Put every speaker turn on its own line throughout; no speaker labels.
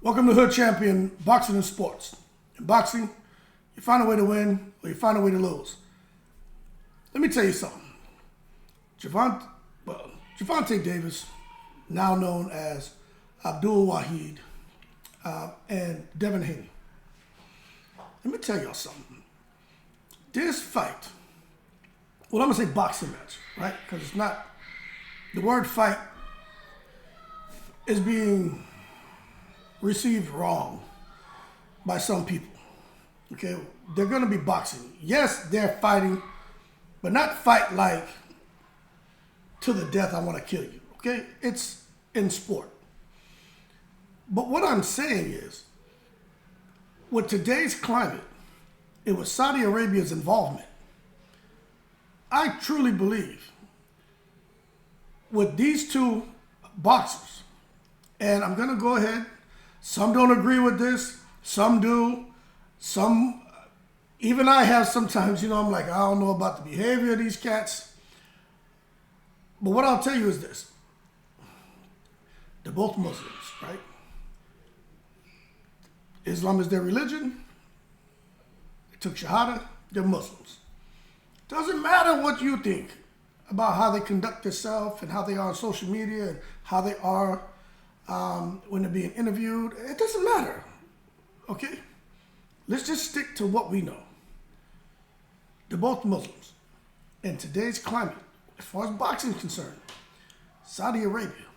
Welcome to Hood Champion Boxing and Sports. In boxing, you find a way to win or you find a way to lose. Let me tell you something. Gervonta Davis, now known as Abdul Wahid, and Devin Haney. Let me tell y'all something. This fight, well, I'm going to say boxing match, right? Because it's not, the word fight is being received wrong by some people. Okay, they're going to be boxing. Yes, they're fighting, but not fight like to the death, I want to kill you. Okay, it's in sport. But what I'm saying is, with today's climate, and with Saudi Arabia's involvement, I truly believe with these two boxers, and I'm going to go ahead, some don't agree with this, some do, some, even I have sometimes, I'm like, I don't know about the behavior of these cats. But what I'll tell you is this. They're both Muslims, right? Islam is their religion. They took Shahada. They're Muslims. Doesn't matter what you think about how they conduct themselves and how they are on social media and how they are when they're being interviewed. It doesn't matter, okay? Let's just stick to what we know. They're both Muslims. In today's climate, as far as boxing is concerned, Saudi Arabia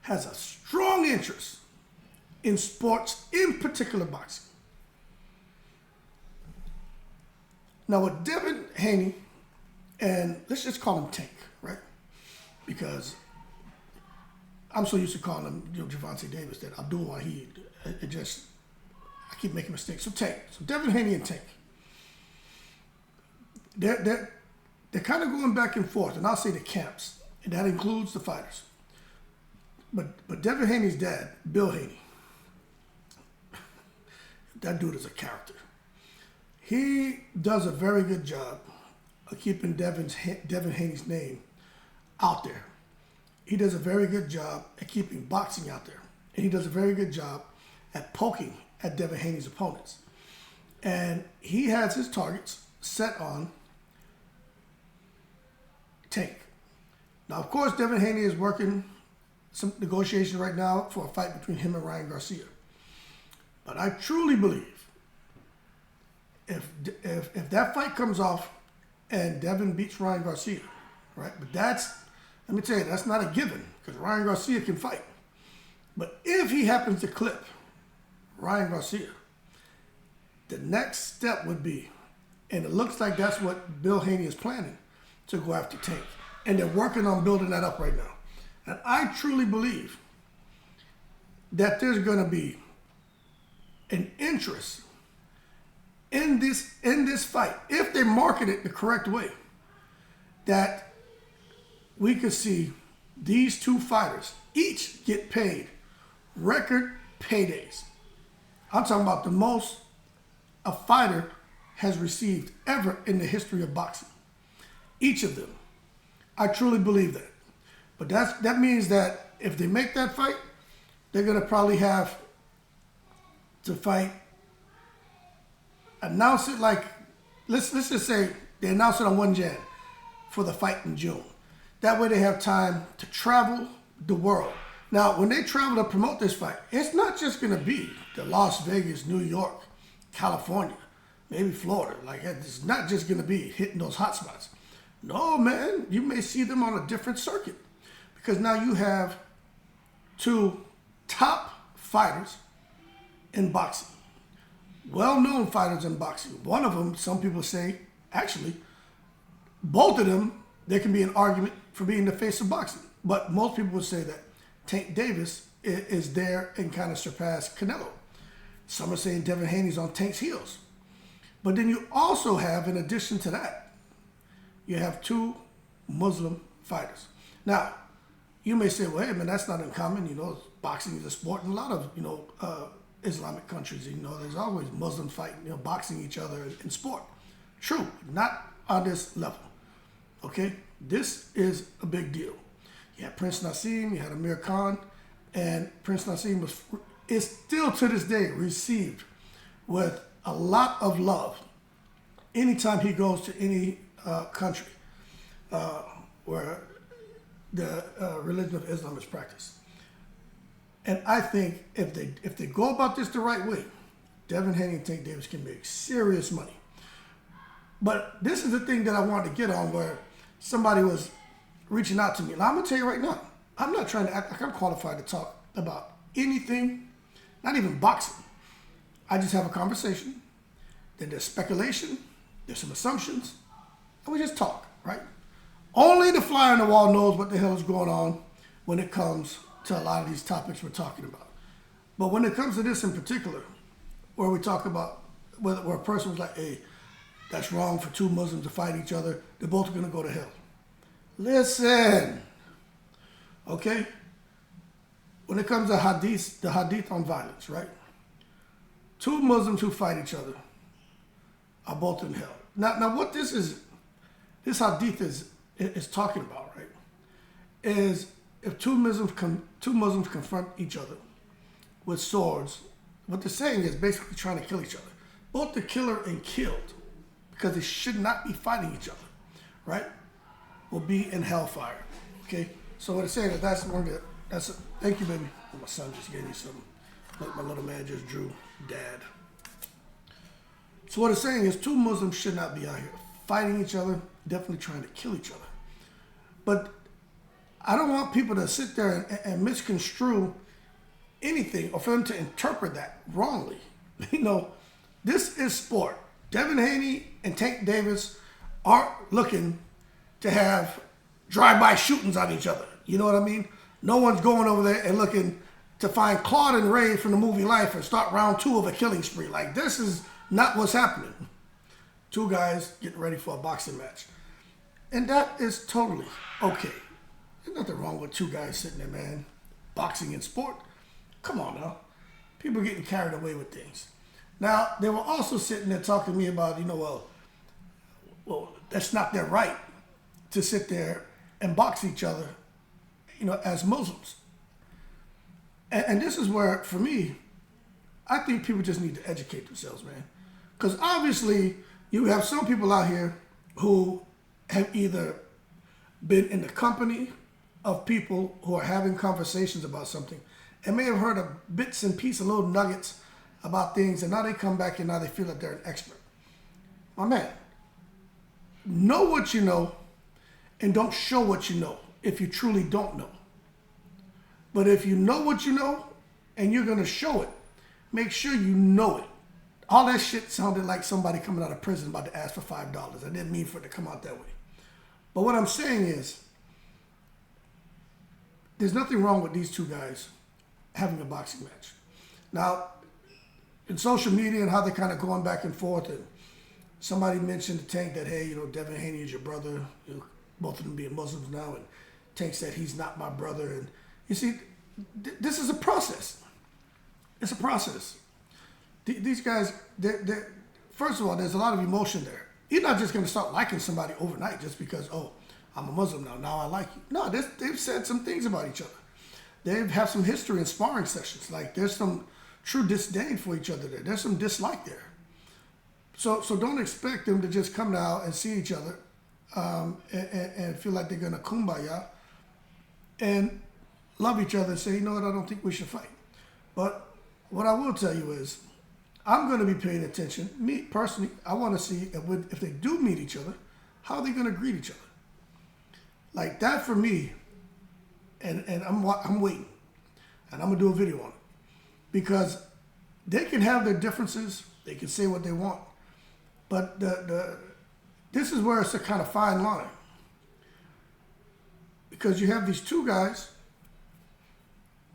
has a strong interest in sports, in particular boxing. Now with Devin Haney, and let's just call him Tank, right? Because I'm so used to calling him Gervonta Davis that Abdul Wahid. I keep making mistakes. So Tank. So Devin Haney and Tank. They're kind of going back and forth, and I'll say the camps, and that includes the fighters. But Devin Haney's dad, Bill Haney, that dude is a character. He does a very good job of keeping Devin Haney's name out there. He does a very good job at keeping boxing out there. And he does a very good job at poking at Devin Haney's opponents. And he has his targets set on Tank. Now, of course, Devin Haney is working some negotiations right now for a fight between him and Ryan Garcia. But I truly believe if that fight comes off and Devin beats Ryan Garcia, right? But let me tell you, that's not a given because Ryan Garcia can fight. But if he happens to clip Ryan Garcia, the next step would be, and it looks like that's what Bill Haney is planning, to go after Tank. And they're working on building that up right now. And I truly believe that there's going to be an interest in this fight, if they market it the correct way, that we could see these two fighters each get paid record paydays. I'm talking about the most a fighter has received ever in the history of boxing. Each of them. I truly believe that. But that means that if they make that fight, they're going to probably have to fight, announce it like, let's just say they announce it on 1 Jan for the fight in June. That way they have time to travel the world. Now, when they travel to promote this fight, it's not just going to be the Las Vegas, New York, California, maybe Florida. Like, it's not just going to be hitting those hot spots. No, man, you may see them on a different circuit because now you have two top fighters in boxing, well-known fighters in boxing. One of them, some people say, actually, both of them, there can be an argument for being the face of boxing. But most people would say that Tank Davis is there and kind of surpassed Canelo. Some are saying Devin Haney's on Tank's heels. But then you also have, in addition to that, you have two Muslim fighters. Now, you may say, well, hey, man, that's not uncommon. Boxing is a sport in a lot of, Islamic countries. There's always Muslims fighting, boxing each other in sport. True, not on this level. Okay? This is a big deal. You had Prince Nassim, you had Amir Khan, and Prince Nassim was is still to this day received with a lot of love anytime he goes to any country where the religion of Islam is practiced. And I think if they go about this the right way, Devin Haney and Tank Davis can make serious money. But this is the thing that I wanted to get on, where somebody was reaching out to me. And I'm going to tell you right now, I'm not trying to act like I'm qualified to talk about anything, not even boxing. I just have a conversation. Then there's speculation. There's some assumptions. And we just talk, right? Only the fly on the wall knows what the hell is going on when it comes to a lot of these topics we're talking about. But when it comes to this in particular, where we talk about where a person was like, hey, that's wrong for two Muslims to fight each other, they're both going to go to hell. Listen, okay? When it comes to Hadith, the Hadith on violence, right? Two Muslims who fight each other are both in hell. Now what this Hadith is talking about, right, is if two Muslims confront each other with swords, what they're saying is basically trying to kill each other. Both the killer and killed, because they should not be fighting each other, right, will be in hellfire. Okay? So what it's saying is thank you, baby. Oh, my son just gave me something. Look, my little man just drew dad. So what it's saying is two Muslims should not be out here fighting each other, definitely trying to kill each other. But I don't want people to sit there and misconstrue anything, or for them to interpret that wrongly. You know, this is sport. Devin Haney and Tank Davis aren't looking to have drive-by shootings on each other. You know what I mean? No one's going over there and looking to find Claude and Ray from the movie Life and start round 2 of a killing spree. Like, this is not what's happening. Two guys getting ready for a boxing match. And that is totally okay. There's nothing wrong with two guys sitting there, man. Boxing and sport. Come on now. People are getting carried away with things. Now, they were also sitting there talking to me about, well, that's not their right to sit there and box each other, as Muslims. And this is where, for me, I think people just need to educate themselves, man. Because obviously, you have some people out here who have either been in the company of people who are having conversations about something and may have heard of bits and pieces, little nuggets about things, and now they come back and now they feel that they're an expert. My man, know what you know and don't show what you know if you truly don't know. But if you know what you know and you're going to show it, make sure you know it. All that shit sounded like somebody coming out of prison about to ask for $5. I didn't mean for it to come out that way. But what I'm saying is, there's nothing wrong with these two guys having a boxing match. Now, in social media and how they're kind of going back and forth, and somebody mentioned to Tank that, hey, Devin Haney is your brother, both of them being Muslims now, and Tank said he's not my brother. And you see, this is a process. It's a process. These guys, they're, first of all, there's a lot of emotion there. You're not just going to start liking somebody overnight just because, oh, I'm a Muslim now I like you. No, they've said some things about each other. They have some history in sparring sessions. Like, there's some true disdain for each other there. There's some dislike there. So don't expect them to just come now and see each other and feel like they're going to kumbaya and love each other and say, you know what, I don't think we should fight. But what I will tell you is, I'm going to be paying attention. Me, personally, I want to see if they do meet each other, how are they going to greet each other? Like, that for me, and I'm waiting, and I'm going to do a video on it. Because they can have their differences, they can say what they want, but this is where it's a kind of fine line. Because you have these two guys,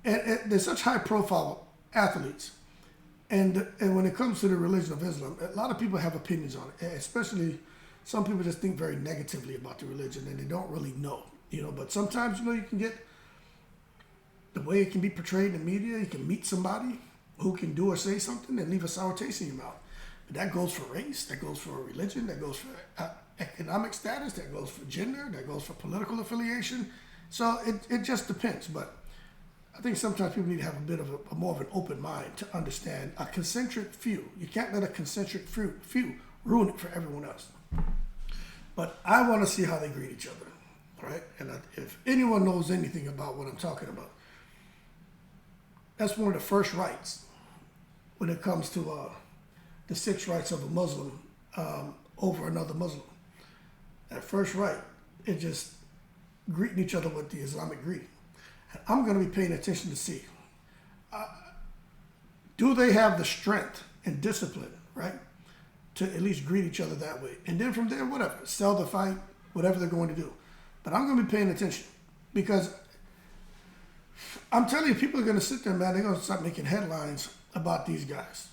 and they're such high-profile athletes, and when it comes to the religion of Islam, a lot of people have opinions on it, especially some people just think very negatively about the religion, and they don't really know, but sometimes, you can get the way it can be portrayed in the media. You can meet somebody who can do or say something and leave a sour taste in your mouth. That goes for race, that goes for religion, that goes for economic status, that goes for gender, that goes for political affiliation. So it just depends. But I think sometimes people need to have a bit of a more of an open mind to understand a concentric few. You can't let a concentric few ruin it for everyone else. But I want to see how they greet each other, all right? And if anyone knows anything about what I'm talking about, that's one of the first rights when it comes to the 6 rights of a Muslim over another Muslim. That first right is just greeting each other with the Islamic greeting. And I'm going to be paying attention to see, do they have the strength and discipline, right, to at least greet each other that way. And then from there, whatever, sell the fight, whatever they're going to do. But I'm going to be paying attention because I'm telling you, people are going to sit there, man, they're going to start making headlines about these guys.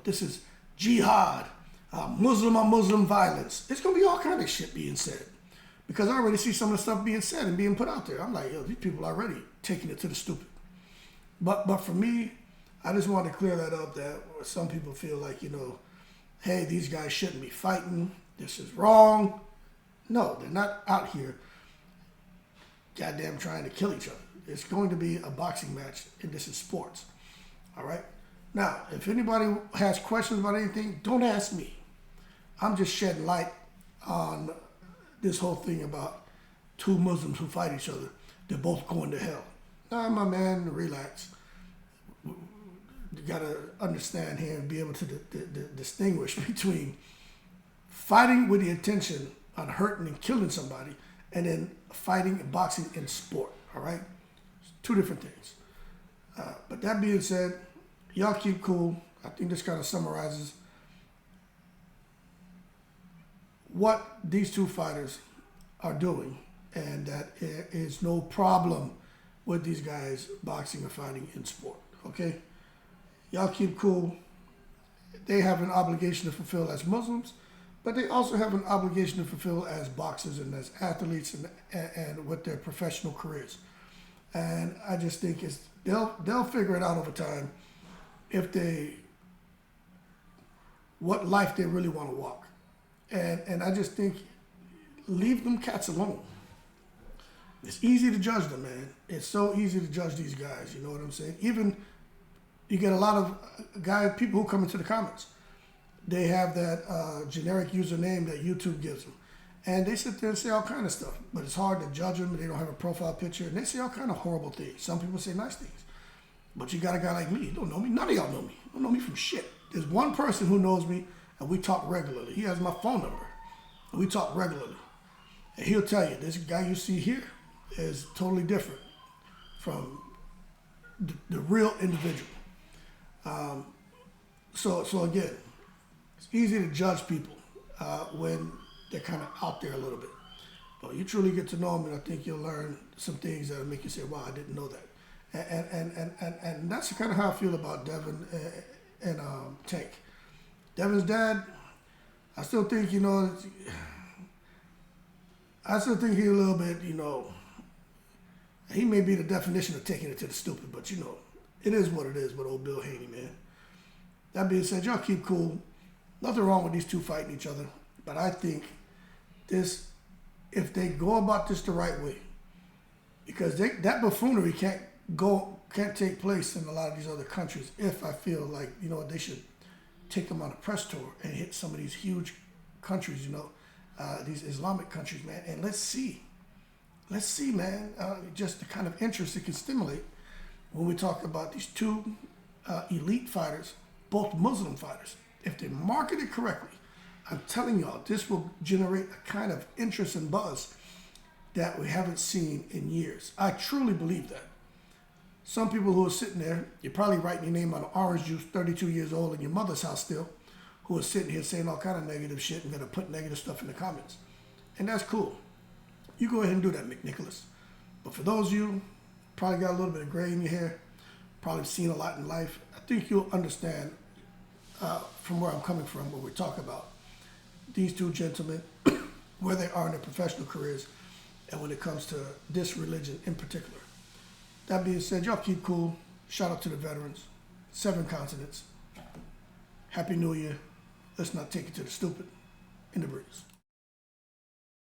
This is jihad, Muslim on Muslim violence. It's going to be all kind of shit being said because I already see some of the stuff being said and being put out there. I'm like, yo, these people are already taking it to the stupid. But for me, I just want to clear that up that some people feel like, hey, these guys shouldn't be fighting. This is wrong. No, they're not out here goddamn trying to kill each other. It's going to be a boxing match, and this is sports. All right? Now, if anybody has questions about anything, don't ask me. I'm just shedding light on this whole thing about 2 Muslims who fight each other. They're both going to hell. Nah, my man, relax. You got to understand here and be able to distinguish between fighting with the intention on hurting and killing somebody and then fighting and boxing in sport, all right? It's 2 different things. But that being said, y'all keep cool. I think this kind of summarizes what these 2 fighters are doing and that there is no problem with these guys boxing or fighting in sport, okay? Y'all keep cool. They have an obligation to fulfill as Muslims, but they also have an obligation to fulfill as boxers and as athletes and with their professional careers. And I just think they'll figure it out over time what life they really want to walk. And I just think leave them cats alone. It's easy to judge them, man. It's so easy to judge these guys, you know what I'm saying? Even you get a lot of people who come into the comments. They have that generic username that YouTube gives them. And they sit there and say all kind of stuff. But it's hard to judge them. They don't have a profile picture. And they say all kind of horrible things. Some people say nice things. But you got a guy like me. You don't know me. None of y'all know me. You don't know me from shit. There's one person who knows me, and we talk regularly. He has my phone number. And we talk regularly. And he'll tell you, this guy you see here is totally different from the real individual. So again, it's easy to judge people when they're kind of out there a little bit. But you truly get to know them, and I think you'll learn some things that'll make you say, wow, I didn't know that. And that's kind of how I feel about Devin and Tank. Devin's dad, I still think, I still think he's a little bit, he may be the definition of taking it to the stupid, but it is what it is with old Bill Haney, man. That being said, y'all keep cool. Nothing wrong with these 2 fighting each other. But I think if they go about this the right way, because that buffoonery can't take place in a lot of these other countries if I feel like, they should take them on a press tour and hit some of these huge countries, these Islamic countries, man. And let's see, man, just the kind of interest it can stimulate when we talk about these 2 elite fighters, both Muslim fighters. If they market it correctly, I'm telling y'all, this will generate a kind of interest and buzz that we haven't seen in years. I truly believe that. Some people who are sitting there, you're probably writing your name on orange juice, 32 years old in your mother's house still, who are sitting here saying all kind of negative shit and gonna put negative stuff in the comments. And that's cool. You go ahead and do that, McNicholas. But for those of you, probably got a little bit of gray in your hair, probably seen a lot in life, I think you'll understand from where I'm coming from when we talk about these 2 gentlemen, where they are in their professional careers, and when it comes to this religion in particular. That being said, y'all keep cool. Shout out to the veterans. 7 continents. Happy New Year. Let's not take it to the stupid. In the breeze.